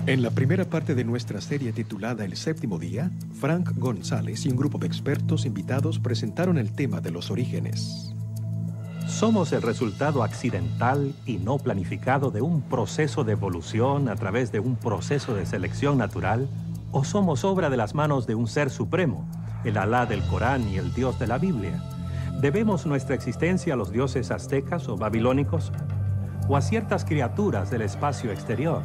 En la primera parte de nuestra serie titulada El Séptimo Día, Frank González y un grupo de expertos invitados presentaron el tema de los orígenes. Somos el resultado accidental y no planificado de un proceso de evolución a través de un proceso de selección natural, o somos obra de las manos de un ser supremo, el Alá del Corán y el Dios de la Biblia. ¿Debemos nuestra existencia a los dioses aztecas o babilónicos, o a ciertas criaturas del espacio exterior?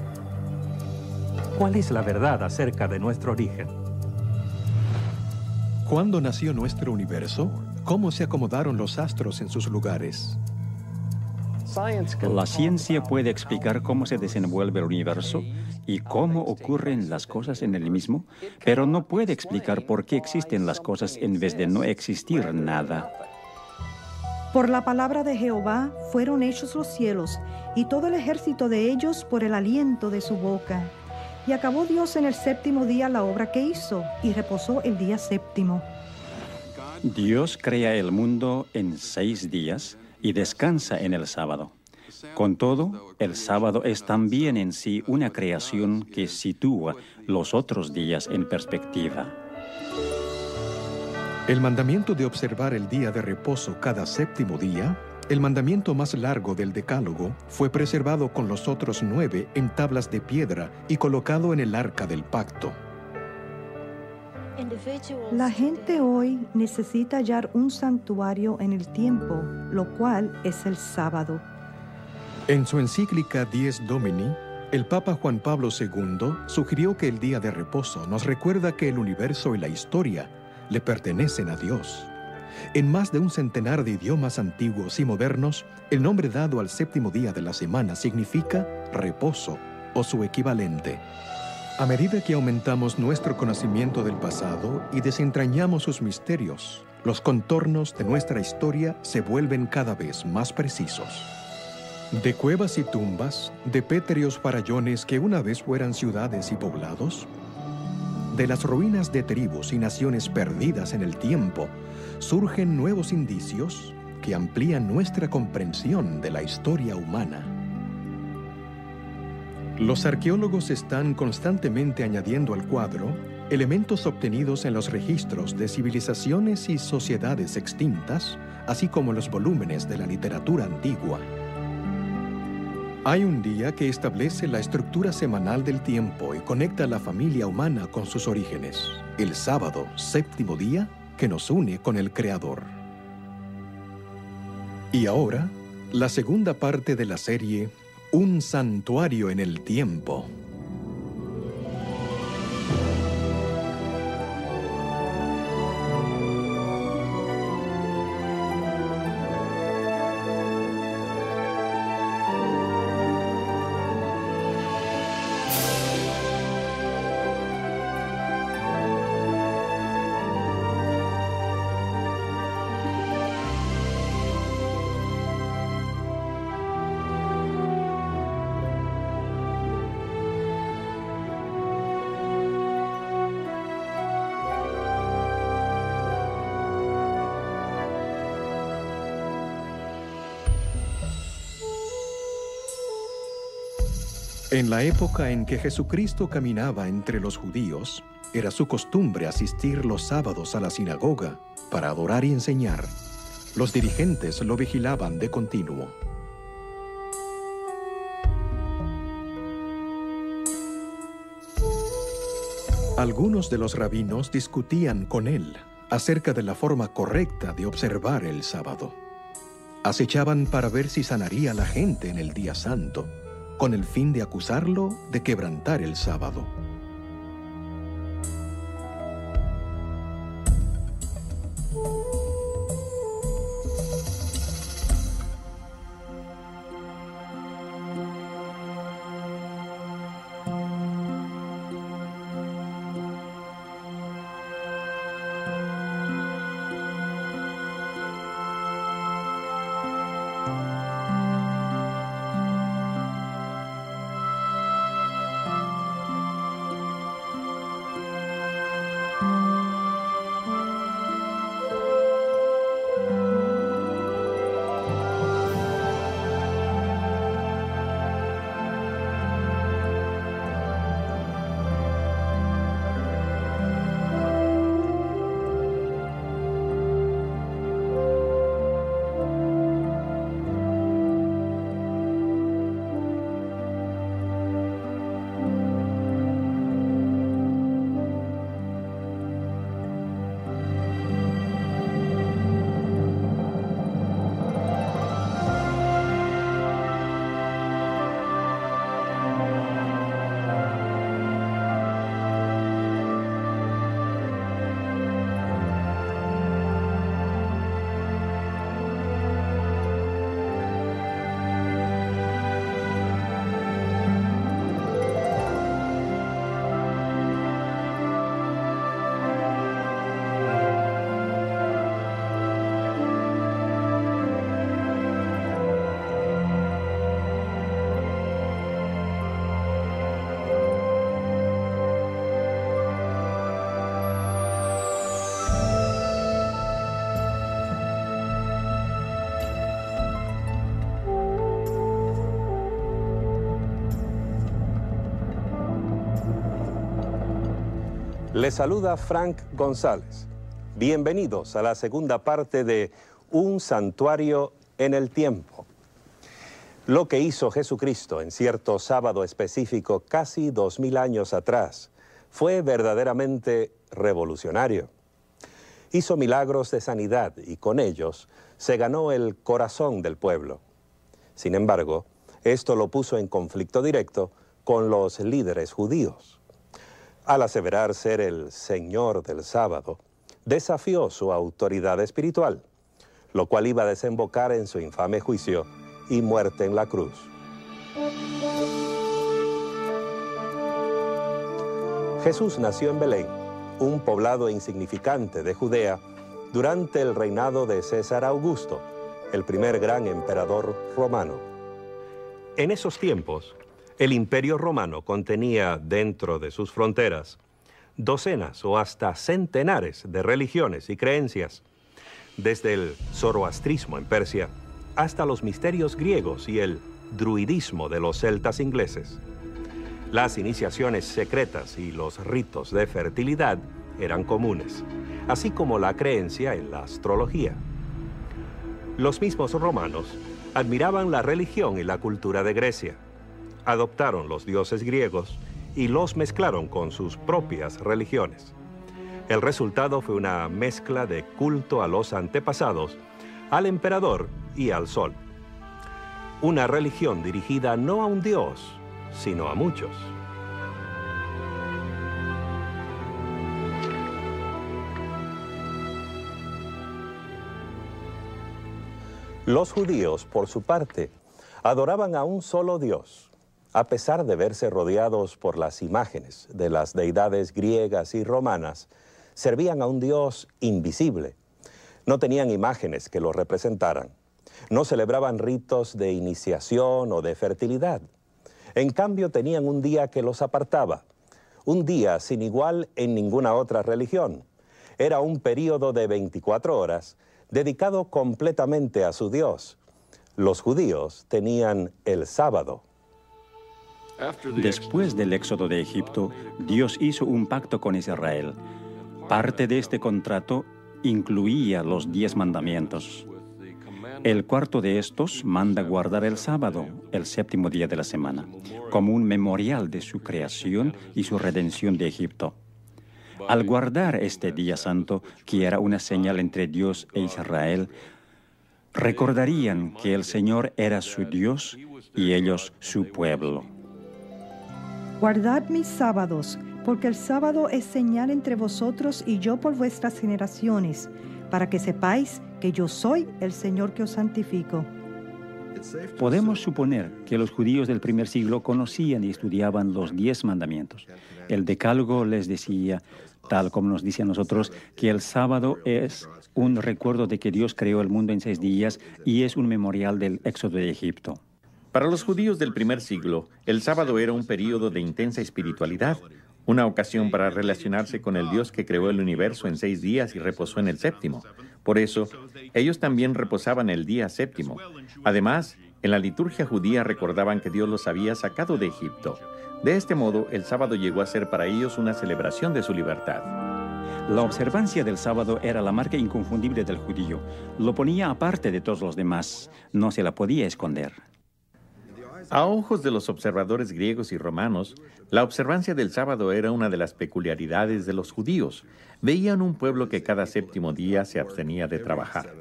¿Cuál es la verdad acerca de nuestro origen? ¿Cuándo nació nuestro universo? ¿Cómo se acomodaron los astros en sus lugares? La ciencia puede explicar cómo se desenvuelve el universo y cómo ocurren las cosas en el mismo, pero no puede explicar por qué existen las cosas en vez de no existir nada. Por la palabra de Jehová fueron hechos los cielos, y todo el ejército de ellos por el aliento de su boca. Y acabó Dios en el séptimo día la obra que hizo, y reposó el día séptimo. Dios crea el mundo en 6 días y descansa en el sábado. Con todo, el sábado es también en sí una creación que sitúa los otros días en perspectiva. El mandamiento de observar el día de reposo cada séptimo día, el mandamiento más largo del Decálogo, fue preservado con los otros 9 en tablas de piedra y colocado en el arca del pacto. La gente hoy necesita hallar un santuario en el tiempo, lo cual es el sábado. En su encíclica Dies Domini, el Papa Juan Pablo II sugirió que el día de reposo nos recuerda que el universo y la historia le pertenecen a Dios. En más de un centenar de idiomas antiguos y modernos, el nombre dado al séptimo día de la semana significa reposo o su equivalente. A medida que aumentamos nuestro conocimiento del pasado y desentrañamos sus misterios, los contornos de nuestra historia se vuelven cada vez más precisos. De cuevas y tumbas, de pétreos farallones que una vez fueran ciudades y poblados, de las ruinas de tribus y naciones perdidas en el tiempo, surgen nuevos indicios que amplían nuestra comprensión de la historia humana. Los arqueólogos están constantemente añadiendo al cuadro elementos obtenidos en los registros de civilizaciones y sociedades extintas, así como los volúmenes de la literatura antigua. Hay un día que establece la estructura semanal del tiempo y conecta a la familia humana con sus orígenes, el sábado, séptimo día, que nos une con el Creador. Y ahora, la segunda parte de la serie, Un santuario en el tiempo. En la época en que Jesucristo caminaba entre los judíos, era su costumbre asistir los sábados a la sinagoga para adorar y enseñar. Los dirigentes lo vigilaban de continuo. Algunos de los rabinos discutían con él acerca de la forma correcta de observar el sábado. Acechaban para ver si sanaría a la gente en el día santo, con el fin de acusarlo de quebrantar el sábado. Les saluda Frank González. Bienvenidos a la segunda parte de Un santuario en el tiempo. Lo que hizo Jesucristo en cierto sábado específico casi 2000 años atrás fue verdaderamente revolucionario. Hizo milagros de sanidad y con ellos se ganó el corazón del pueblo. Sin embargo, esto lo puso en conflicto directo con los líderes judíos. Al aseverar ser el Señor del sábado, desafió su autoridad espiritual, lo cual iba a desembocar en su infame juicio y muerte en la cruz. Jesús nació en Belén, un poblado insignificante de Judea, durante el reinado de César Augusto, el primer gran emperador romano. En esos tiempos, el Imperio Romano contenía dentro de sus fronteras docenas o hasta centenares de religiones y creencias, desde el zoroastrismo en Persia hasta los misterios griegos y el druidismo de los celtas ingleses. Las iniciaciones secretas y los ritos de fertilidad eran comunes, así como la creencia en la astrología. Los mismos romanos admiraban la religión y la cultura de Grecia. Adoptaron los dioses griegos y los mezclaron con sus propias religiones. El resultado fue una mezcla de culto a los antepasados, al emperador y al sol. Una religión dirigida no a un dios, sino a muchos. Los judíos, por su parte, adoraban a un solo Dios, a pesar de verse rodeados por las imágenes de las deidades griegas y romanas. Servían a un Dios invisible. No tenían imágenes que lo representaran. No celebraban ritos de iniciación o de fertilidad. En cambio, tenían un día que los apartaba, un día sin igual en ninguna otra religión. Era un período de 24 horas dedicado completamente a su Dios. Los judíos tenían el sábado. Después del éxodo de Egipto, Dios hizo un pacto con Israel. Parte de este contrato incluía los 10 mandamientos. El cuarto de estos manda guardar el sábado, el séptimo día de la semana, como un memorial de su creación y su redención de Egipto. Al guardar este día santo, que era una señal entre Dios e Israel, recordarían que el Señor era su Dios y ellos su pueblo. Guardad mis sábados, porque el sábado es señal entre vosotros y yo por vuestras generaciones, para que sepáis que yo soy el Señor que os santifico. Podemos suponer que los judíos del primer siglo conocían y estudiaban los 10 mandamientos. El Decálogo les decía, tal como nos dice a nosotros, que el sábado es un recuerdo de que Dios creó el mundo en 6 días y es un memorial del éxodo de Egipto. Para los judíos del primer siglo, el sábado era un período de intensa espiritualidad, una ocasión para relacionarse con el Dios que creó el universo en 6 días y reposó en el séptimo. Por eso, ellos también reposaban el día séptimo. Además, en la liturgia judía recordaban que Dios los había sacado de Egipto. De este modo, el sábado llegó a ser para ellos una celebración de su libertad. La observancia del sábado era la marca inconfundible del judío. Lo ponía aparte de todos los demás. No se la podía esconder. A ojos de los observadores griegos y romanos, la observancia del sábado era una de las peculiaridades de los judíos. Veían un pueblo que cada séptimo día se abstenía de trabajar.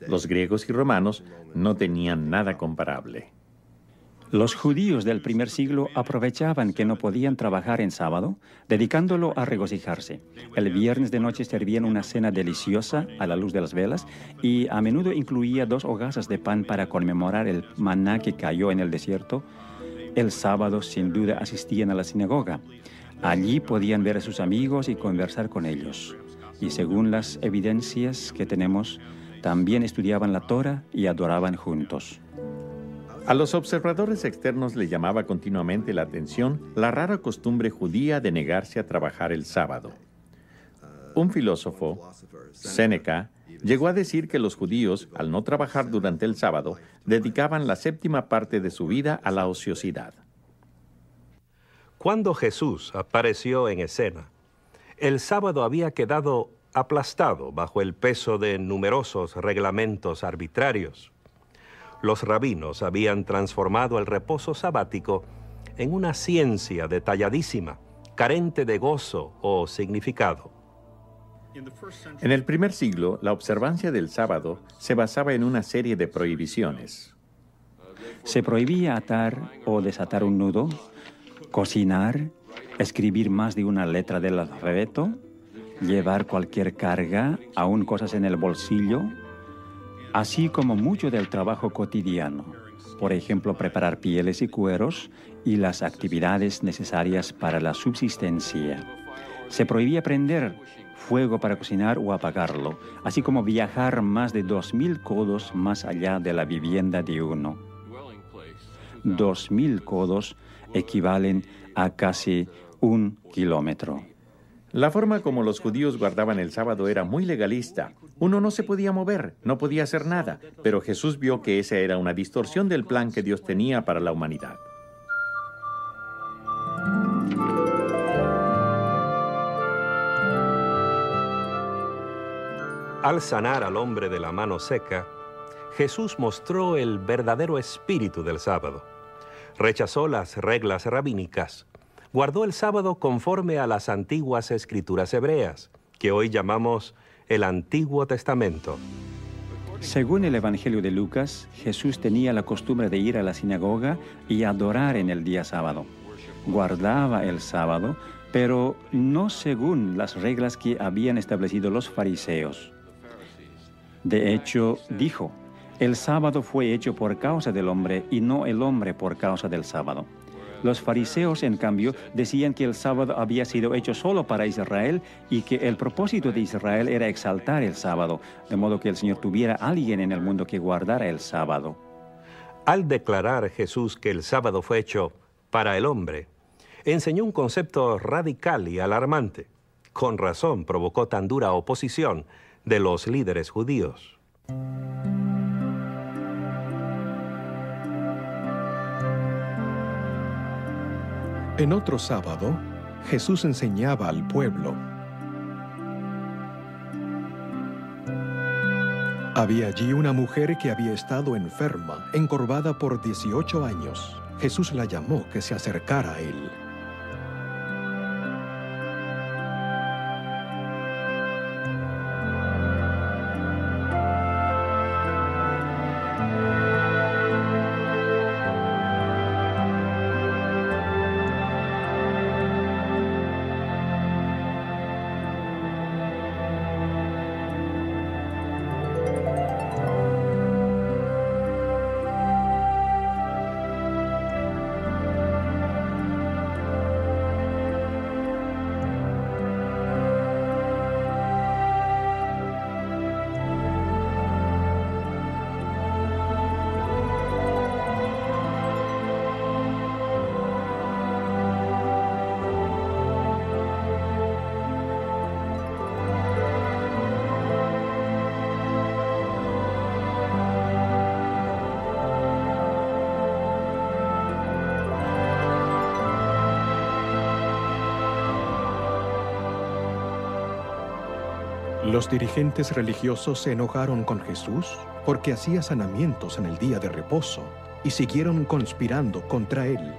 Los griegos y romanos no tenían nada comparable. Los judíos del primer siglo aprovechaban que no podían trabajar en sábado, dedicándolo a regocijarse. El viernes de noche servían una cena deliciosa a la luz de las velas y a menudo incluía 2 hogazas de pan para conmemorar el maná que cayó en el desierto. El sábado, sin duda, asistían a la sinagoga. Allí podían ver a sus amigos y conversar con ellos. Y según las evidencias que tenemos, también estudiaban la Torá y adoraban juntos. A los observadores externos les llamaba continuamente la atención la rara costumbre judía de negarse a trabajar el sábado. Un filósofo, Séneca, llegó a decir que los judíos, al no trabajar durante el sábado, dedicaban la 7ª parte de su vida a la ociosidad. Cuando Jesús apareció en escena, El sábado había quedado aplastado bajo el peso de numerosos reglamentos arbitrarios. Los rabinos habían transformado el reposo sabático en una ciencia detalladísima, carente de gozo o significado. En el primer siglo, la observancia del sábado se basaba en una serie de prohibiciones. Se prohibía atar o desatar un nudo, cocinar, escribir más de una letra del alfabeto, llevar cualquier carga, aún cosas en el bolsillo, así como mucho del trabajo cotidiano, por ejemplo, preparar pieles y cueros y las actividades necesarias para la subsistencia. Se prohibía prender fuego para cocinar o apagarlo, así como viajar más de 2000 codos más allá de la vivienda de uno. 2000 codos equivalen a casi 1 kilómetro. La forma como los judíos guardaban el sábado era muy legalista. Uno no se podía mover, no podía hacer nada, pero Jesús vio que esa era una distorsión del plan que Dios tenía para la humanidad. Al sanar al hombre de la mano seca, Jesús mostró el verdadero espíritu del sábado. Rechazó las reglas rabínicas. Guardó el sábado conforme a las antiguas escrituras hebreas, que hoy llamamos el Antiguo Testamento. Según el Evangelio de Lucas, Jesús tenía la costumbre de ir a la sinagoga y adorar en el día sábado. Guardaba el sábado, pero no según las reglas que habían establecido los fariseos. De hecho, dijo, el sábado fue hecho por causa del hombre y no el hombre por causa del sábado. Los fariseos, en cambio, decían que el sábado había sido hecho solo para Israel y que el propósito de Israel era exaltar el sábado, de modo que el Señor tuviera a alguien en el mundo que guardara el sábado. Al declarar Jesús que el sábado fue hecho para el hombre, enseñó un concepto radical y alarmante. Con razón provocó tan dura oposición de los líderes judíos. En otro sábado, Jesús enseñaba al pueblo. Había allí una mujer que había estado enferma, encorvada por 18 años. Jesús la llamó que se acercara a él. Los dirigentes religiosos se enojaron con Jesús porque hacía sanamientos en el día de reposo y siguieron conspirando contra él.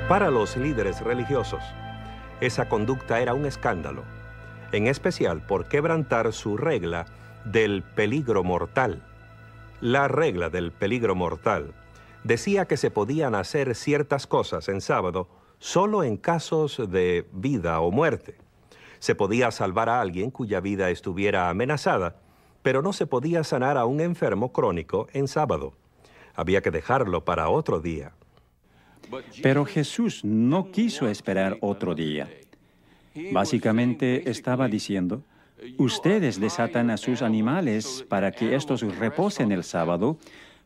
Para los líderes religiosos, esa conducta era un escándalo, en especial por quebrantar su regla del peligro mortal. La regla del peligro mortal decía que se podían hacer ciertas cosas en sábado solo en casos de vida o muerte. Se podía salvar a alguien cuya vida estuviera amenazada, pero no se podía sanar a un enfermo crónico en sábado. Había que dejarlo para otro día. Pero Jesús no quiso esperar otro día. Básicamente estaba diciendo, ustedes desatan a sus animales para que estos reposen el sábado,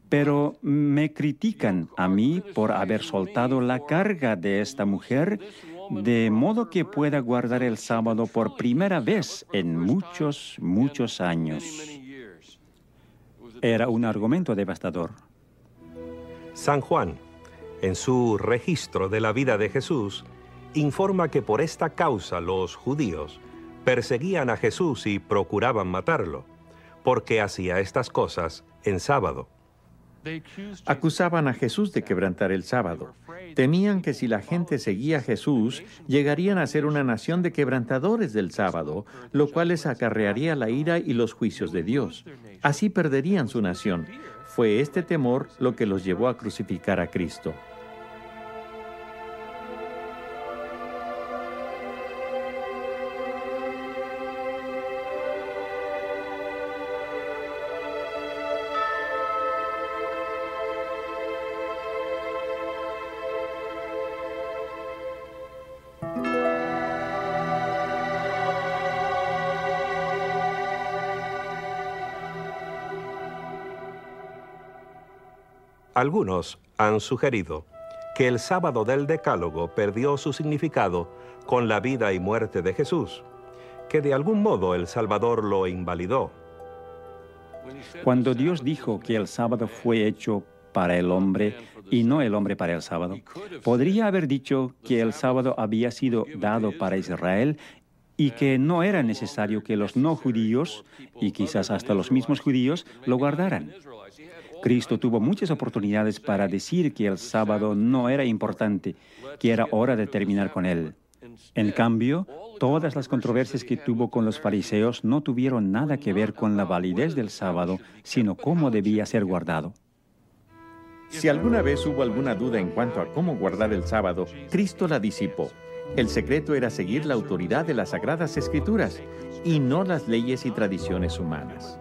pero me critican a mí por haber soltado la carga de esta mujer, de modo que pueda guardar el sábado por primera vez en muchos años. Era un argumento devastador. San Juan, en su registro de la vida de Jesús, informa que por esta causa los judíos perseguían a Jesús y procuraban matarlo, porque hacía estas cosas en sábado. Acusaban a Jesús de quebrantar el sábado. Temían que si la gente seguía a Jesús, llegarían a ser una nación de quebrantadores del sábado, lo cual les acarrearía la ira y los juicios de Dios. Así perderían su nación. Fue este temor lo que los llevó a crucificar a Cristo. Algunos han sugerido que el sábado del Decálogo perdió su significado con la vida y muerte de Jesús, que de algún modo el Salvador lo invalidó. Cuando Dios dijo que el sábado fue hecho para el hombre y no el hombre para el sábado, podría haber dicho que el sábado había sido dado para Israel y que no era necesario que los no judíos, y quizás hasta los mismos judíos, lo guardaran. Cristo tuvo muchas oportunidades para decir que el sábado no era importante, que era hora de terminar con él. En cambio, todas las controversias que tuvo con los fariseos no tuvieron nada que ver con la validez del sábado, sino cómo debía ser guardado. Si alguna vez hubo alguna duda en cuanto a cómo guardar el sábado, Cristo la disipó. El secreto era seguir la autoridad de las Sagradas Escrituras y no las leyes y tradiciones humanas.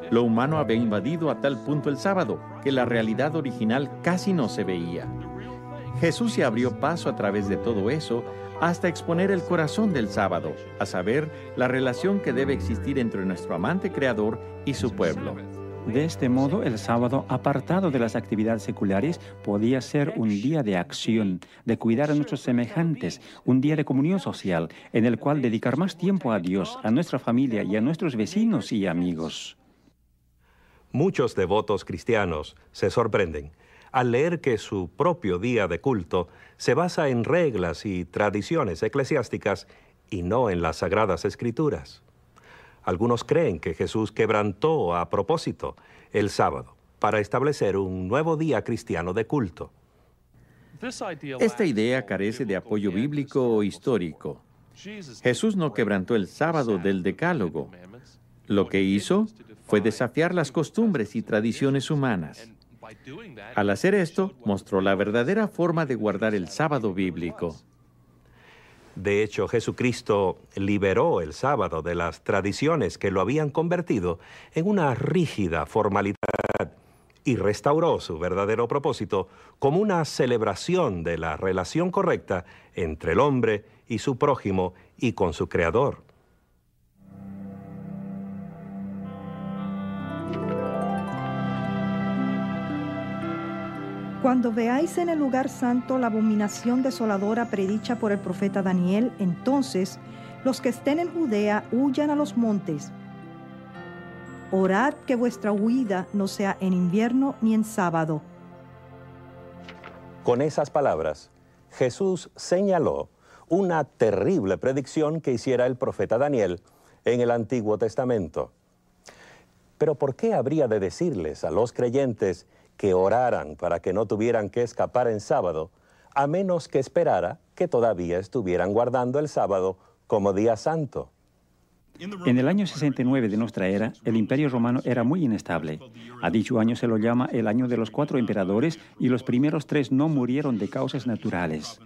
Lo humano había invadido a tal punto el sábado que la realidad original casi no se veía. Jesús se abrió paso a través de todo eso hasta exponer el corazón del sábado, a saber, la relación que debe existir entre nuestro amante Creador y su pueblo. De este modo, el sábado, apartado de las actividades seculares, podía ser un día de acción, de cuidar a nuestros semejantes, un día de comunión social, en el cual dedicar más tiempo a Dios, a nuestra familia y a nuestros vecinos y amigos. Muchos devotos cristianos se sorprenden al leer que su propio día de culto se basa en reglas y tradiciones eclesiásticas y no en las Sagradas Escrituras. Algunos creen que Jesús quebrantó a propósito el sábado para establecer un nuevo día cristiano de culto. Esta idea carece de apoyo bíblico o histórico. Jesús no quebrantó el sábado del Decálogo. Lo que hizo fue desafiar las costumbres y tradiciones humanas. Al hacer esto, mostró la verdadera forma de guardar el sábado bíblico. De hecho, Jesucristo liberó el sábado de las tradiciones que lo habían convertido en una rígida formalidad y restauró su verdadero propósito como una celebración de la relación correcta entre el hombre y su prójimo y con su Creador. Cuando veáis en el lugar santo la abominación desoladora predicha por el profeta Daniel, entonces los que estén en Judea huyan a los montes. Orad que vuestra huida no sea en invierno ni en sábado. Con esas palabras, Jesús señaló una terrible predicción que hiciera el profeta Daniel en el Antiguo Testamento. Pero ¿por qué habría de decirles a los creyentes que oraran para que no tuvieran que escapar en sábado, a menos que esperara que todavía estuvieran guardando el sábado como día santo? En el año 69 de nuestra era, el Imperio Romano era muy inestable. A dicho año se lo llama el año de los 4 emperadores y los primeros 3 no murieron de causas naturales.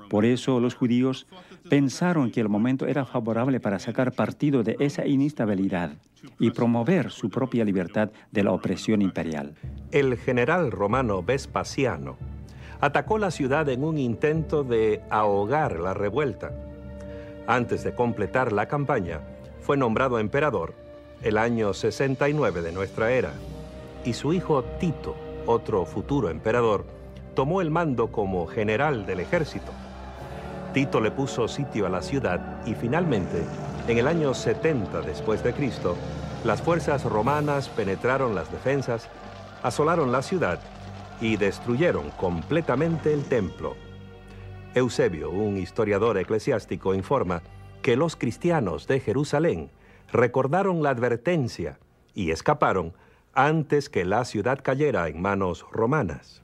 Por eso los judíos pensaron que el momento era favorable para sacar partido de esa inestabilidad y promover su propia libertad de la opresión imperial. El general romano Vespasiano atacó la ciudad en un intento de ahogar la revuelta. Antes de completar la campaña, fue nombrado emperador el año 69 de nuestra era, y su hijo Tito, otro futuro emperador, tomó el mando como general del ejército. Tito le puso sitio a la ciudad y finalmente, en el año 70 después de Cristo, las fuerzas romanas penetraron las defensas, asolaron la ciudad y destruyeron completamente el templo. Eusebio, un historiador eclesiástico, informa que los cristianos de Jerusalén recordaron la advertencia y escaparon antes que la ciudad cayera en manos romanas.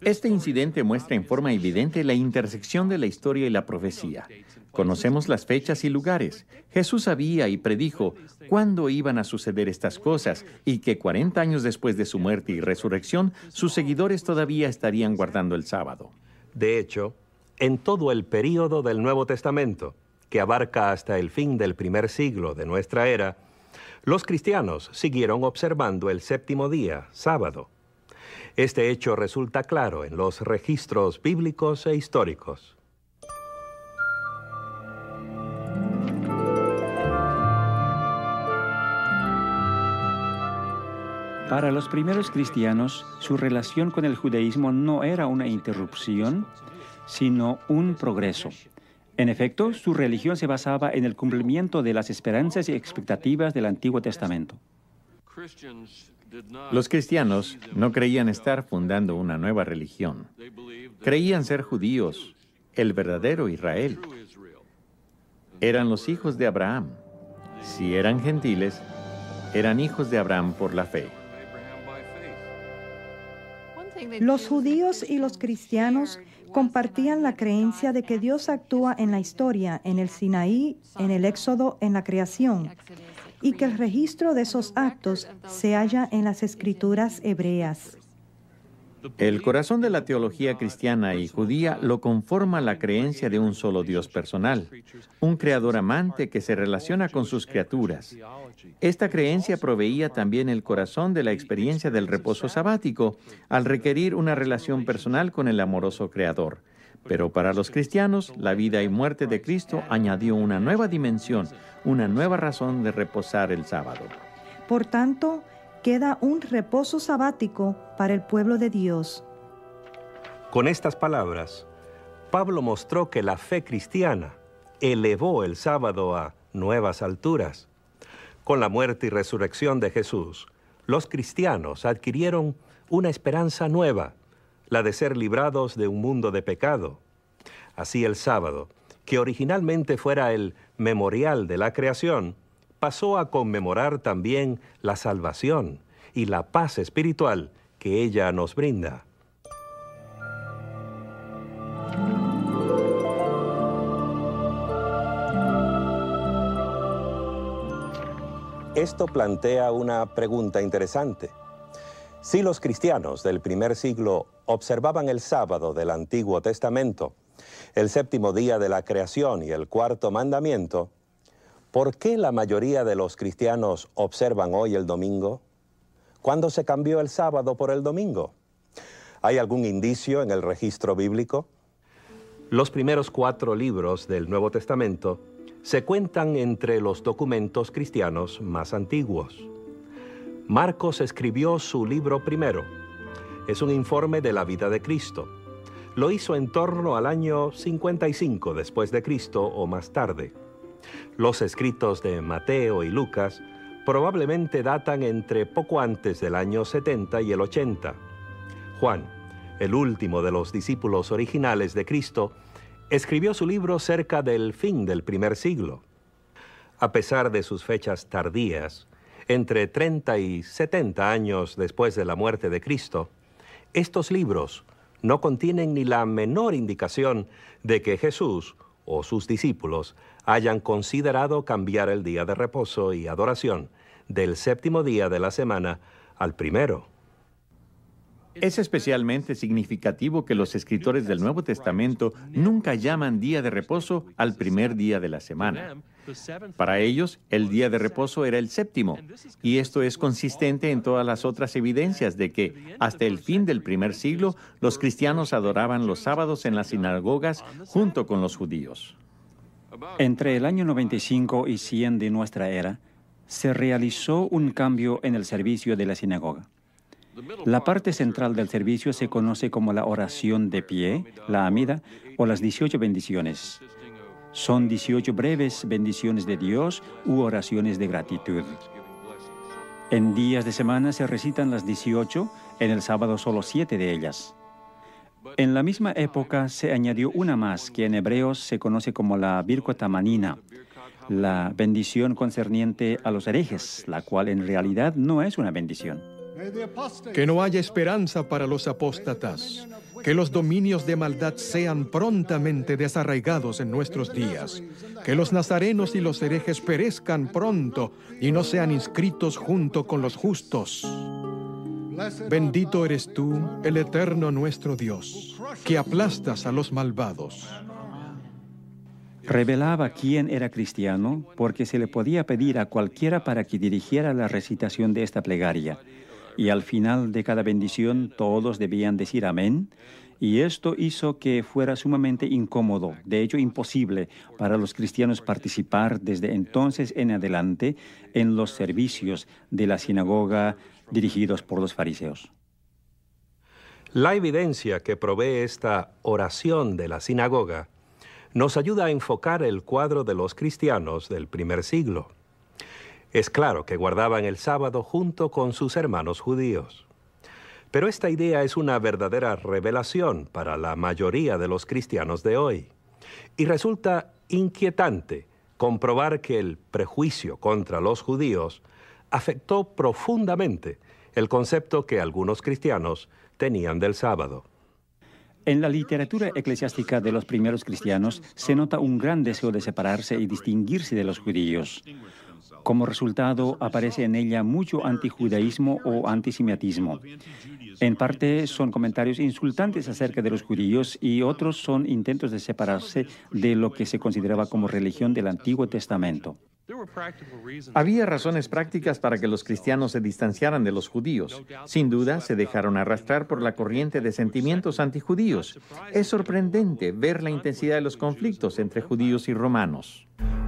Este incidente muestra en forma evidente la intersección de la historia y la profecía. Conocemos las fechas y lugares. Jesús sabía y predijo cuándo iban a suceder estas cosas y que 40 años después de su muerte y resurrección, sus seguidores todavía estarían guardando el sábado. De hecho, en todo el período del Nuevo Testamento, que abarca hasta el fin del primer siglo de nuestra era, los cristianos siguieron observando el séptimo día, sábado. Este hecho resulta claro en los registros bíblicos e históricos. Para los primeros cristianos, su relación con el judaísmo no era una interrupción, sino un progreso. En efecto, su religión se basaba en el cumplimiento de las esperanzas y expectativas del Antiguo Testamento. Los cristianos no creían estar fundando una nueva religión. Creían ser judíos, el verdadero Israel. Eran los hijos de Abraham. Si eran gentiles, eran hijos de Abraham por la fe. Los judíos y los cristianos compartían la creencia de que Dios actúa en la historia, en el Sinaí, en el Éxodo, en la creación, y que el registro de esos actos se halla en las escrituras hebreas. El corazón de la teología cristiana y judía lo conforma la creencia de un solo Dios personal, un creador amante que se relaciona con sus criaturas. Esta creencia proveía también el corazón de la experiencia del reposo sabático, al requerir una relación personal con el amoroso creador. Pero para los cristianos, la vida y muerte de Cristo añadió una nueva dimensión, una nueva razón de reposar el sábado. Por tanto, queda un reposo sabático para el pueblo de Dios. Con estas palabras, Pablo mostró que la fe cristiana elevó el sábado a nuevas alturas. Con la muerte y resurrección de Jesús, los cristianos adquirieron una esperanza nueva, la de ser librados de un mundo de pecado. Así el sábado, que originalmente fuera el memorial de la creación, pasó a conmemorar también la salvación y la paz espiritual que ella nos brinda. Esto plantea una pregunta interesante. Si los cristianos del primer siglo observaban el sábado del Antiguo Testamento, el séptimo día de la creación y el cuarto mandamiento, ¿por qué la mayoría de los cristianos observan hoy el domingo? ¿Cuándo se cambió el sábado por el domingo? ¿Hay algún indicio en el registro bíblico? Los primeros 4 libros del Nuevo Testamento se cuentan entre los documentos cristianos más antiguos. Marcos escribió su libro primero. Es un informe de la vida de Cristo. Lo hizo en torno al año 55 después de Cristo o más tarde. Los escritos de Mateo y Lucas probablemente datan entre poco antes del año 70 y el 80. Juan, el último de los discípulos originales de Cristo, escribió su libro cerca del fin del primer siglo. A pesar de sus fechas tardías, entre 30 y 70 años después de la muerte de Cristo, estos libros no contienen ni la menor indicación de que Jesús o sus discípulos hayan considerado cambiar el día de reposo y adoración del séptimo día de la semana al primero. Es especialmente significativo que los escritores del Nuevo Testamento nunca llaman día de reposo al primer día de la semana. Para ellos, el día de reposo era el séptimo, y esto es consistente en todas las otras evidencias de que, hasta el fin del primer siglo, los cristianos adoraban los sábados en las sinagogas junto con los judíos. Entre el año 95 y 100 de nuestra era, se realizó un cambio en el servicio de la sinagoga. La parte central del servicio se conoce como la oración de pie, la amida, o las 18 bendiciones. Son 18 breves bendiciones de Dios u oraciones de gratitud. En días de semana se recitan las 18, en el sábado solo 7 de ellas. En la misma época se añadió una más, que en hebreos se conoce como la Birkot Hamanina, la bendición concerniente a los herejes, la cual en realidad no es una bendición. Que no haya esperanza para los apóstatas, que los dominios de maldad sean prontamente desarraigados en nuestros días, que los nazarenos y los herejes perezcan pronto y no sean inscritos junto con los justos. Bendito eres tú, el eterno nuestro Dios, que aplastas a los malvados. Revelaba quién era cristiano porque se le podía pedir a cualquiera para que dirigiera la recitación de esta plegaria. Y al final de cada bendición todos debían decir amén, y esto hizo que fuera sumamente incómodo, de hecho imposible, para los cristianos participar desde entonces en adelante en los servicios de la sinagoga dirigidos por los fariseos. La evidencia que provee esta oración de la sinagoga nos ayuda a enfocar el cuadro de los cristianos del primer siglo. Es claro que guardaban el sábado junto con sus hermanos judíos. Pero esta idea es una verdadera revelación para la mayoría de los cristianos de hoy. Y resulta inquietante comprobar que el prejuicio contra los judíos afectó profundamente el concepto que algunos cristianos tenían del sábado. En la literatura eclesiástica de los primeros cristianos se nota un gran deseo de separarse y distinguirse de los judíos. Como resultado, aparece en ella mucho antijudaísmo o antisemitismo. En parte son comentarios insultantes acerca de los judíos y otros son intentos de separarse de lo que se consideraba como religión del Antiguo Testamento. Había razones prácticas para que los cristianos se distanciaran de los judíos. Sin duda, se dejaron arrastrar por la corriente de sentimientos antijudíos. Es sorprendente ver la intensidad de los conflictos entre judíos y romanos.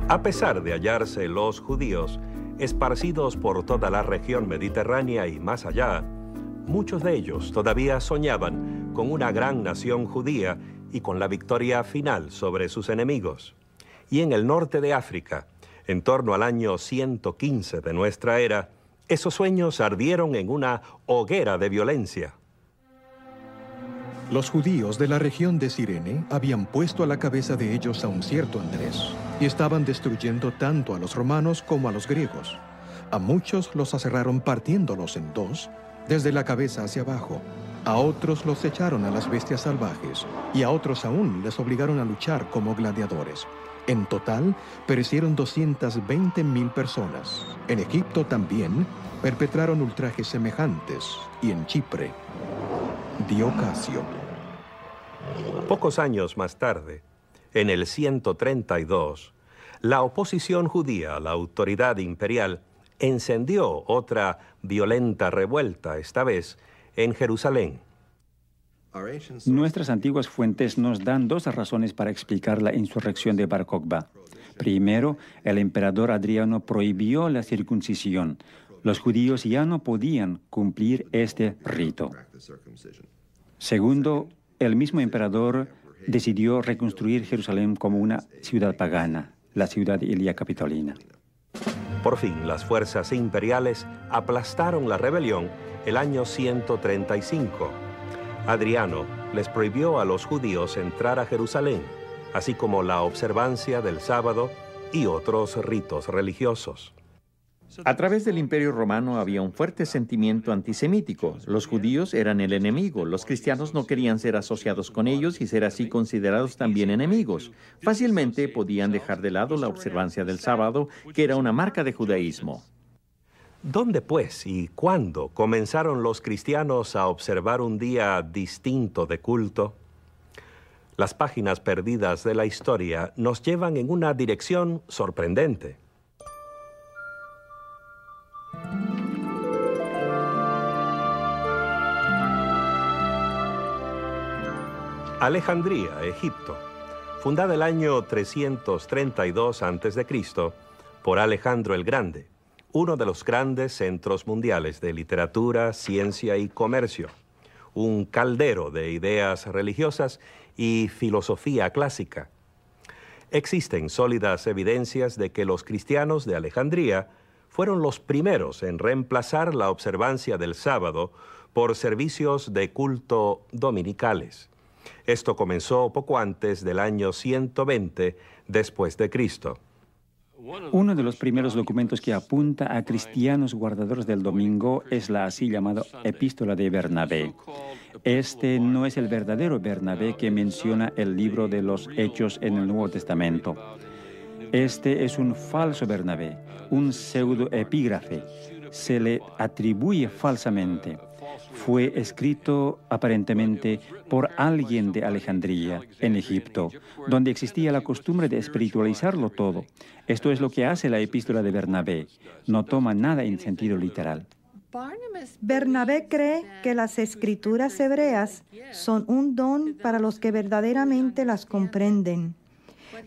A pesar de hallarse los judíos esparcidos por toda la región mediterránea y más allá, muchos de ellos todavía soñaban con una gran nación judía y con la victoria final sobre sus enemigos. Y en el norte de África, en torno al año 115 de nuestra era, esos sueños ardieron en una hoguera de violencia. Los judíos de la región de Cirene habían puesto a la cabeza de ellos a un cierto Andrés y estaban destruyendo tanto a los romanos como a los griegos. A muchos los aserraron partiéndolos en dos, desde la cabeza hacia abajo. A otros los echaron a las bestias salvajes y a otros aún les obligaron a luchar como gladiadores. En total, perecieron 220,000 personas. En Egipto también perpetraron ultrajes semejantes y en Chipre. Diocasio. Pocos años más tarde, en el 132, la oposición judía a la autoridad imperial encendió otra violenta revuelta, esta vez en Jerusalén. Nuestras antiguas fuentes nos dan dos razones para explicar la insurrección de Bar Kokhba. Primero, el emperador Adriano prohibió la circuncisión. Los judíos ya no podían cumplir este rito. Segundo, el mismo emperador decidió reconstruir Jerusalén como una ciudad pagana, la ciudad Ilia Capitolina. Por fin, las fuerzas imperiales aplastaron la rebelión el año 135. Adriano les prohibió a los judíos entrar a Jerusalén, así como la observancia del sábado y otros ritos religiosos. A través del Imperio Romano había un fuerte sentimiento antisemítico. Los judíos eran el enemigo. Los cristianos no querían ser asociados con ellos y ser así considerados también enemigos. Fácilmente podían dejar de lado la observancia del sábado, que era una marca de judaísmo. ¿Dónde, pues, y cuándo comenzaron los cristianos a observar un día distinto de culto? Las páginas perdidas de la historia nos llevan en una dirección sorprendente. Alejandría, Egipto, fundada el año 332 a.C. por Alejandro el Grande, uno de los grandes centros mundiales de literatura, ciencia y comercio, un caldero de ideas religiosas y filosofía clásica. Existen sólidas evidencias de que los cristianos de Alejandría fueron los primeros en reemplazar la observancia del sábado por servicios de culto dominicales. Esto comenzó poco antes del año 120 después de Cristo. Uno de los primeros documentos que apunta a cristianos guardadores del domingo es la así llamada Epístola de Bernabé. Este no es el verdadero Bernabé que menciona el libro de los Hechos en el Nuevo Testamento. Este es un falso Bernabé, un pseudoepígrafe. Se le atribuye falsamente. Fue escrito aparentemente por alguien de Alejandría, en Egipto, donde existía la costumbre de espiritualizarlo todo. Esto es lo que hace la epístola de Bernabé. No toma nada en sentido literal. Bernabé cree que las escrituras hebreas son un don para los que verdaderamente las comprenden,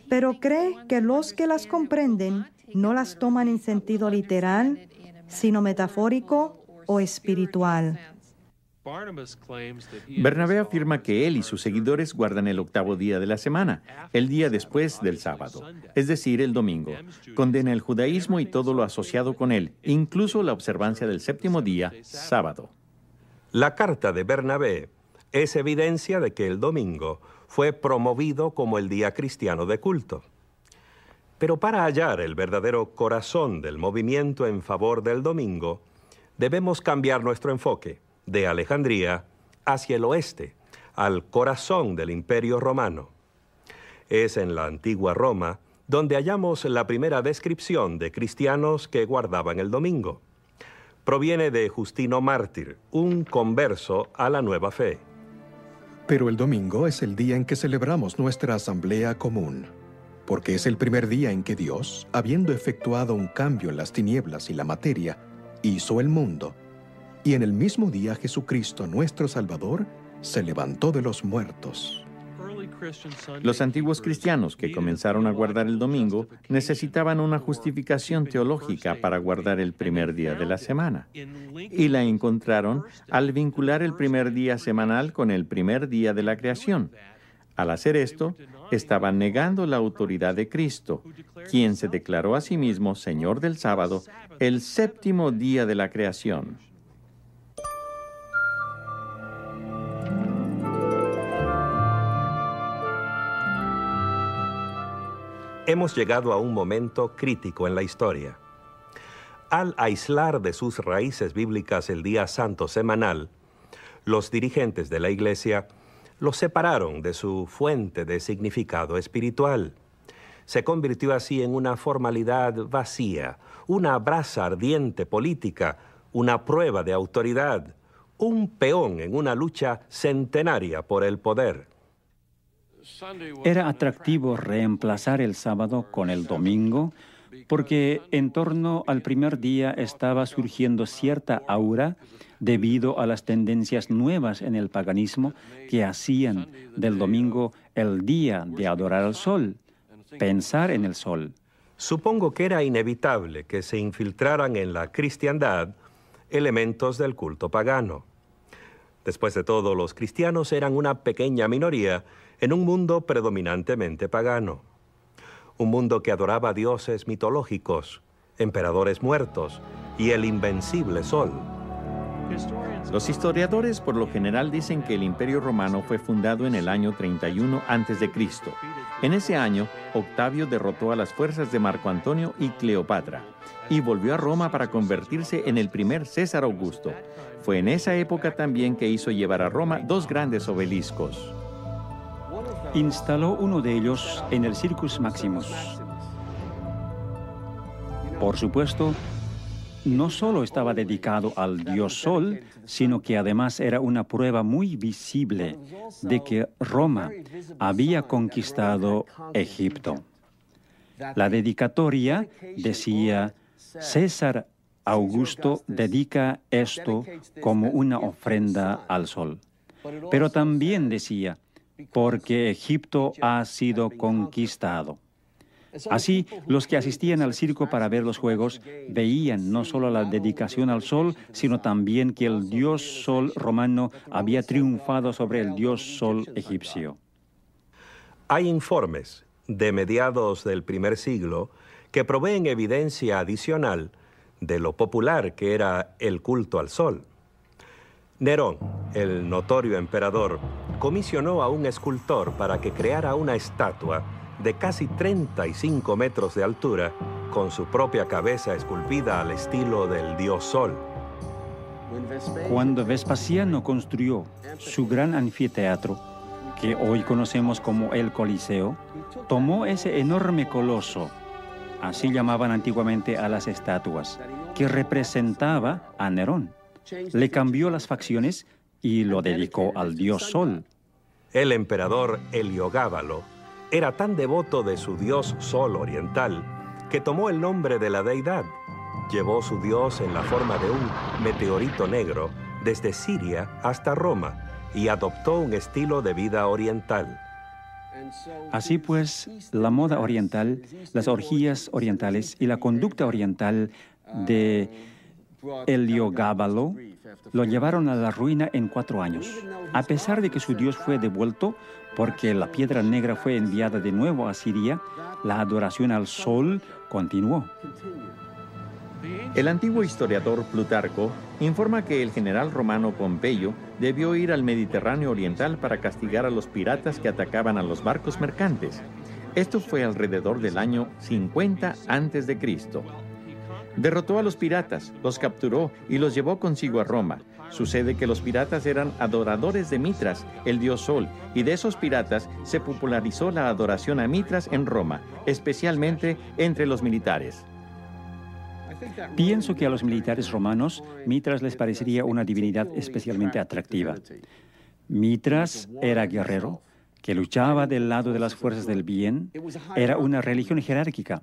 pero cree que los que las comprenden no las toman en sentido literal, sino metafórico o espiritual. Bernabé afirma que él y sus seguidores guardan el octavo día de la semana, el día después del sábado, es decir, el domingo. Condena el judaísmo y todo lo asociado con él, incluso la observancia del séptimo día, sábado. La carta de Bernabé es evidencia de que el domingo fue promovido como el día cristiano de culto. Pero para hallar el verdadero corazón del movimiento en favor del domingo, debemos cambiar nuestro enfoque de Alejandría hacia el oeste, al corazón del Imperio Romano. Es en la antigua Roma donde hallamos la primera descripción de cristianos que guardaban el domingo. Proviene de Justino Mártir, un converso a la nueva fe. Pero el domingo es el día en que celebramos nuestra asamblea común, porque es el primer día en que Dios, habiendo efectuado un cambio en las tinieblas y la materia, hizo el mundo. Y en el mismo día Jesucristo, nuestro Salvador, se levantó de los muertos. Los antiguos cristianos que comenzaron a guardar el domingo necesitaban una justificación teológica para guardar el primer día de la semana. Y la encontraron al vincular el primer día semanal con el primer día de la creación. Al hacer esto, estaban negando la autoridad de Cristo, quien se declaró a sí mismo Señor del sábado, el séptimo día de la creación. Hemos llegado a un momento crítico en la historia. Al aislar de sus raíces bíblicas el día santo semanal, los dirigentes de la Iglesia lo separaron de su fuente de significado espiritual. Se convirtió así en una formalidad vacía, una brasa ardiente política, una prueba de autoridad, un peón en una lucha centenaria por el poder. Era atractivo reemplazar el sábado con el domingo, porque en torno al primer día estaba surgiendo cierta aura debido a las tendencias nuevas en el paganismo que hacían del domingo el día de adorar al sol, pensar en el sol. Supongo que era inevitable que se infiltraran en la cristiandad elementos del culto pagano. Después de todo, los cristianos eran una pequeña minoría en un mundo predominantemente pagano. Un mundo que adoraba dioses mitológicos, emperadores muertos y el invencible sol. Los historiadores por lo general dicen que el Imperio Romano fue fundado en el año 31 a.C. En ese año, Octavio derrotó a las fuerzas de Marco Antonio y Cleopatra y volvió a Roma para convertirse en el primer César Augusto. Fue en esa época también que hizo llevar a Roma dos grandes obeliscos. Instaló uno de ellos en el Circus Maximus. Por supuesto, no solo estaba dedicado al dios Sol, sino que además era una prueba muy visible de que Roma había conquistado Egipto. La dedicatoria decía: César Augusto dedica esto como una ofrenda al Sol. Pero también decía: porque Egipto ha sido conquistado. Así, los que asistían al circo para ver los juegos veían no solo la dedicación al sol, sino también que el dios sol romano había triunfado sobre el dios sol egipcio. Hay informes de mediados del primer siglo que proveen evidencia adicional de lo popular que era el culto al sol. Nerón, el notorio emperador, comisionó a un escultor para que creara una estatua de casi 35 metros de altura, con su propia cabeza esculpida al estilo del dios Sol. Cuando Vespasiano construyó su gran anfiteatro, que hoy conocemos como el Coliseo, tomó ese enorme coloso, así llamaban antiguamente a las estatuas, que representaba a Nerón. Le cambió las facciones y lo dedicó al dios Sol. El emperador Heliogábalo era tan devoto de su dios Sol oriental que tomó el nombre de la deidad. Llevó su dios en la forma de un meteorito negro desde Siria hasta Roma y adoptó un estilo de vida oriental. Así pues, la moda oriental, las orgías orientales y la conducta oriental de Heliogábalo lo llevaron a la ruina en 4 años. A pesar de que su dios fue devuelto porque la piedra negra fue enviada de nuevo a Siria, la adoración al sol continuó. El antiguo historiador Plutarco informa que el general romano Pompeyo debió ir al Mediterráneo oriental para castigar a los piratas que atacaban a los barcos mercantes. Esto fue alrededor del año 50 a.C. Derrotó a los piratas, los capturó y los llevó consigo a Roma. Sucede que los piratas eran adoradores de Mitras, el dios Sol, y de esos piratas se popularizó la adoración a Mitras en Roma, especialmente entre los militares. Pienso que a los militares romanos, Mitras les parecería una divinidad especialmente atractiva. Mitras era guerrero, que luchaba del lado de las fuerzas del bien. Era una religión jerárquica,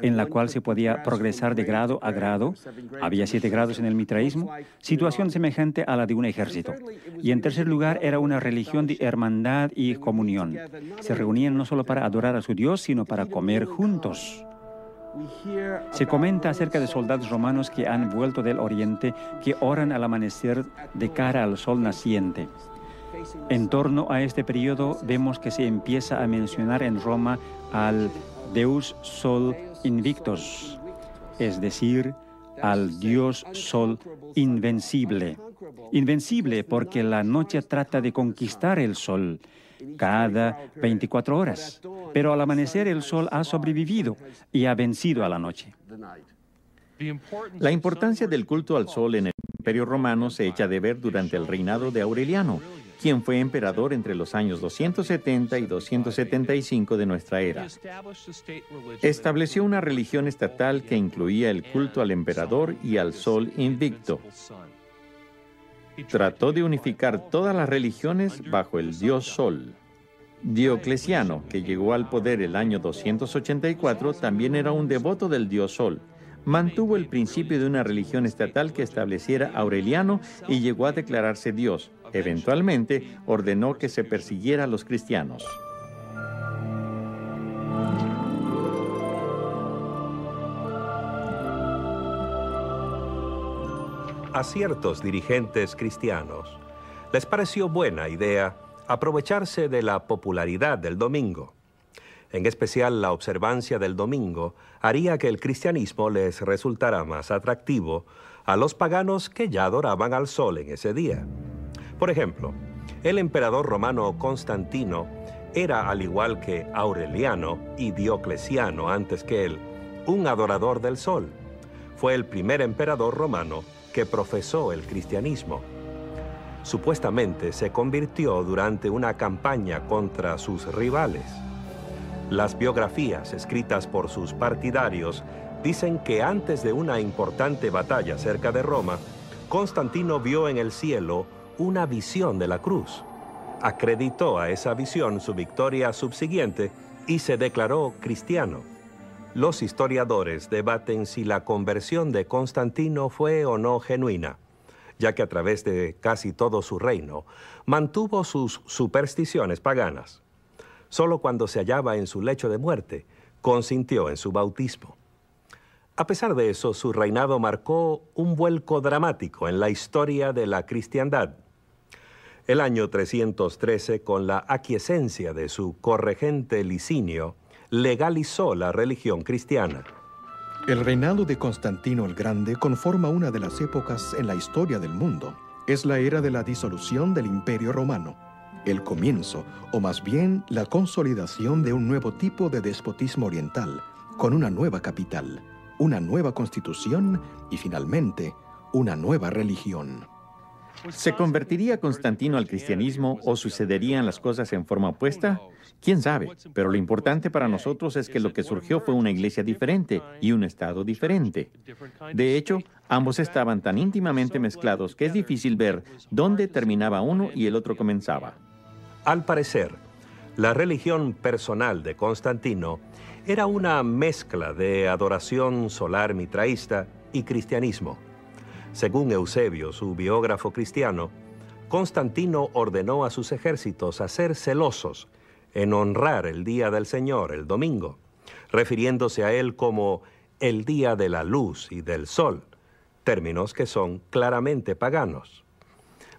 en la cual se podía progresar de grado a grado. Había 7 grados en el mitraísmo, situación semejante a la de un ejército. Y en tercer lugar, era una religión de hermandad y comunión. Se reunían no solo para adorar a su Dios, sino para comer juntos. Se comenta acerca de soldados romanos que han vuelto del oriente, que oran al amanecer de cara al sol naciente. En torno a este periodo vemos que se empieza a mencionar en Roma al Deus Sol Invictus, es decir, al dios Sol invencible. Invencible porque la noche trata de conquistar el sol cada 24 horas, pero al amanecer el sol ha sobrevivido y ha vencido a la noche. La importancia del culto al sol en el Imperio Romano se echa de ver durante el reinado de Aureliano, quien fue emperador entre los años 270 y 275 de nuestra era. Estableció una religión estatal que incluía el culto al emperador y al sol invicto. Trató de unificar todas las religiones bajo el dios Sol. Diocleciano, que llegó al poder el año 284, también era un devoto del dios Sol. Mantuvo el principio de una religión estatal que estableciera Aureliano y llegó a declararse Dios. Eventualmente, ordenó que se persiguiera a los cristianos. A ciertos dirigentes cristianos les pareció buena idea aprovecharse de la popularidad del domingo. En especial, la observancia del domingo haría que el cristianismo les resultara más atractivo a los paganos que ya adoraban al sol en ese día. Por ejemplo, el emperador romano Constantino era, al igual que Aureliano y Diocleciano antes que él, un adorador del sol. Fue el primer emperador romano que profesó el cristianismo. Supuestamente se convirtió durante una campaña contra sus rivales. Las biografías escritas por sus partidarios dicen que antes de una importante batalla cerca de Roma, Constantino vio en el cielo una visión de la cruz. Acreditó a esa visión su victoria subsiguiente y se declaró cristiano. Los historiadores debaten si la conversión de Constantino fue o no genuina, ya que a través de casi todo su reino mantuvo sus supersticiones paganas. Solo cuando se hallaba en su lecho de muerte, consintió en su bautismo. A pesar de eso, su reinado marcó un vuelco dramático en la historia de la cristiandad. El año 313, con la aquiescencia de su corregente Licinio, legalizó la religión cristiana. El reinado de Constantino el Grande conforma una de las épocas en la historia del mundo. Es la era de la disolución del Imperio Romano. el comienzo, o más bien la consolidación de un nuevo tipo de despotismo oriental, con una nueva capital, una nueva constitución y finalmente una nueva religión. ¿Se convertiría Constantino al cristianismo o sucederían las cosas en forma opuesta? ¿Quién sabe? Pero lo importante para nosotros es que lo que surgió fue una iglesia diferente y un estado diferente. De hecho, ambos estaban tan íntimamente mezclados que es difícil ver dónde terminaba uno y el otro comenzaba. Al parecer, la religión personal de Constantino era una mezcla de adoración solar mitraísta y cristianismo. Según Eusebio, su biógrafo cristiano, Constantino ordenó a sus ejércitos a ser celosos en honrar el día del Señor, el domingo, refiriéndose a él como el día de la luz y del sol, términos que son claramente paganos.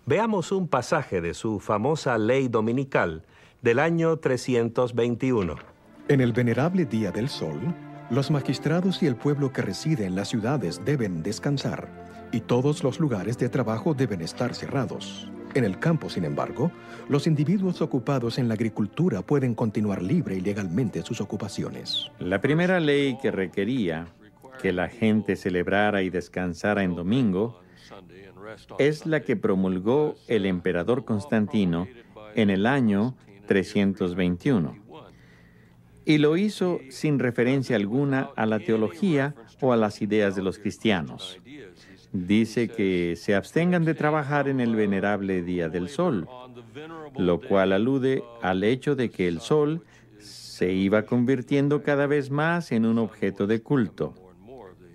Veamos un pasaje de su famosa ley dominical del año 321. En el venerable día del sol, los magistrados y el pueblo que reside en las ciudades deben descansar, y todos los lugares de trabajo deben estar cerrados. En el campo, sin embargo, los individuos ocupados en la agricultura pueden continuar libre y legalmente sus ocupaciones. La primera ley que requería que la gente celebrara y descansara en domingo es la que promulgó el emperador Constantino en el año 321. Y lo hizo sin referencia alguna a la teología o a las ideas de los cristianos. Dice que se abstengan de trabajar en el venerable día del sol, lo cual alude al hecho de que el sol se iba convirtiendo cada vez más en un objeto de culto.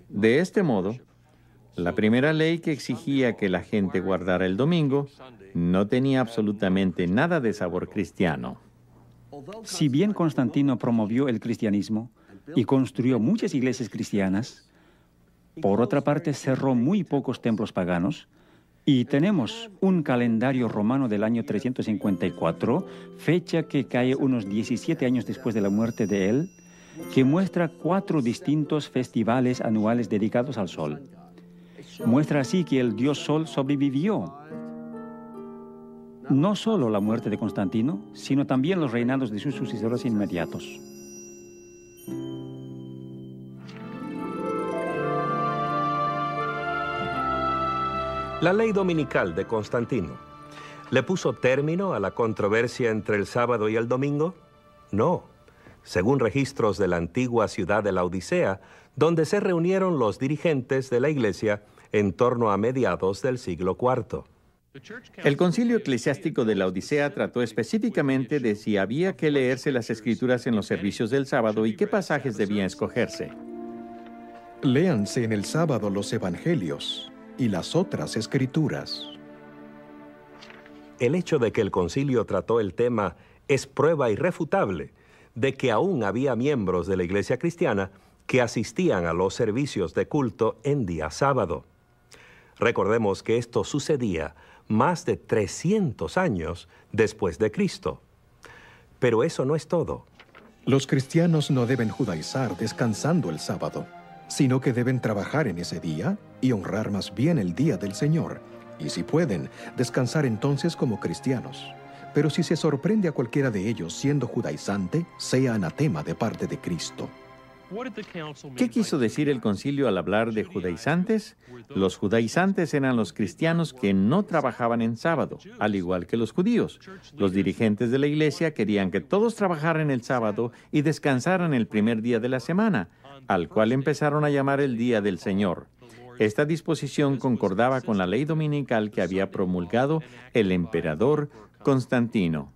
De este modo, la primera ley que exigía que la gente guardara el domingo no tenía absolutamente nada de sabor cristiano. Si bien Constantino promovió el cristianismo y construyó muchas iglesias cristianas, por otra parte cerró muy pocos templos paganos y tenemos un calendario romano del año 354, fecha que cae unos 17 años después de la muerte de él, que muestra 4 distintos festivales anuales dedicados al sol. Muestra así que el dios Sol sobrevivió. No solo la muerte de Constantino, sino también los reinados de sus sucesores inmediatos. La ley dominical de Constantino, ¿le puso término a la controversia entre el sábado y el domingo? No. Según registros de la antigua ciudad de la Odisea, donde se reunieron los dirigentes de la iglesia en torno a mediados del siglo IV. El concilio eclesiástico de la Odisea trató específicamente de si había que leerse las escrituras en los servicios del sábado y qué pasajes debían escogerse. Léanse en el sábado los evangelios y las otras escrituras. El hecho de que el concilio trató el tema es prueba irrefutable de que aún había miembros de la iglesia cristiana que asistían a los servicios de culto en día sábado. Recordemos que esto sucedía más de 300 años después de Cristo. Pero eso no es todo. Los cristianos no deben judaizar descansando el sábado, sino que deben trabajar en ese día y honrar más bien el día del Señor, y si pueden, descansar entonces como cristianos. Pero si se sorprende a cualquiera de ellos siendo judaizante, sea anatema de parte de Cristo. ¿Qué quiso decir el concilio al hablar de judaizantes? Los judaizantes eran los cristianos que no trabajaban en sábado, al igual que los judíos. Los dirigentes de la iglesia querían que todos trabajaran el sábado y descansaran el primer día de la semana, al cual empezaron a llamar el Día del Señor. Esta disposición concordaba con la ley dominical que había promulgado el emperador Constantino.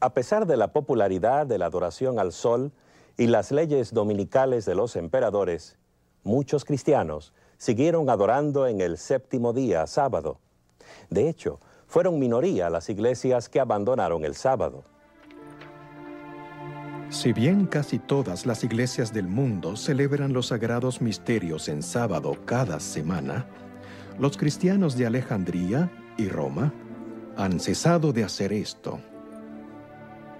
A pesar de la popularidad de la adoración al sol y las leyes dominicales de los emperadores, muchos cristianos siguieron adorando en el séptimo día, sábado. De hecho, fueron minoría las iglesias que abandonaron el sábado. Si bien casi todas las iglesias del mundo celebran los sagrados misterios en sábado cada semana, los cristianos de Alejandría y Roma han cesado de hacer esto.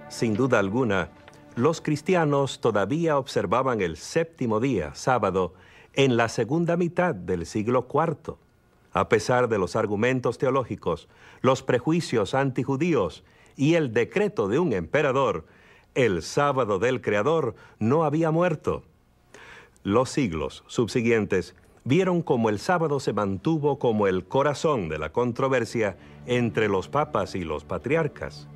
Sin duda alguna, los cristianos todavía observaban el séptimo día, sábado, en la segunda mitad del siglo IV. A pesar de los argumentos teológicos, los prejuicios antijudíos y el decreto de un emperador, el sábado del Creador no había muerto. Los siglos subsiguientes vieron cómo el sábado se mantuvo como el corazón de la controversia entre los papas y los patriarcas.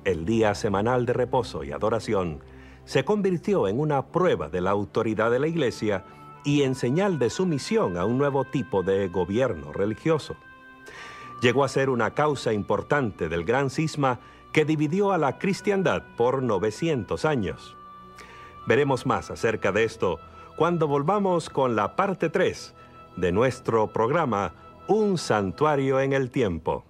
El día semanal de reposo y adoración se convirtió en una prueba de la autoridad de la Iglesia y en señal de sumisión a un nuevo tipo de gobierno religioso. Llegó a ser una causa importante del gran cisma que dividió a la cristiandad por 900 años. Veremos más acerca de esto cuando volvamos con la parte 3 de nuestro programa Un Santuario en el Tiempo.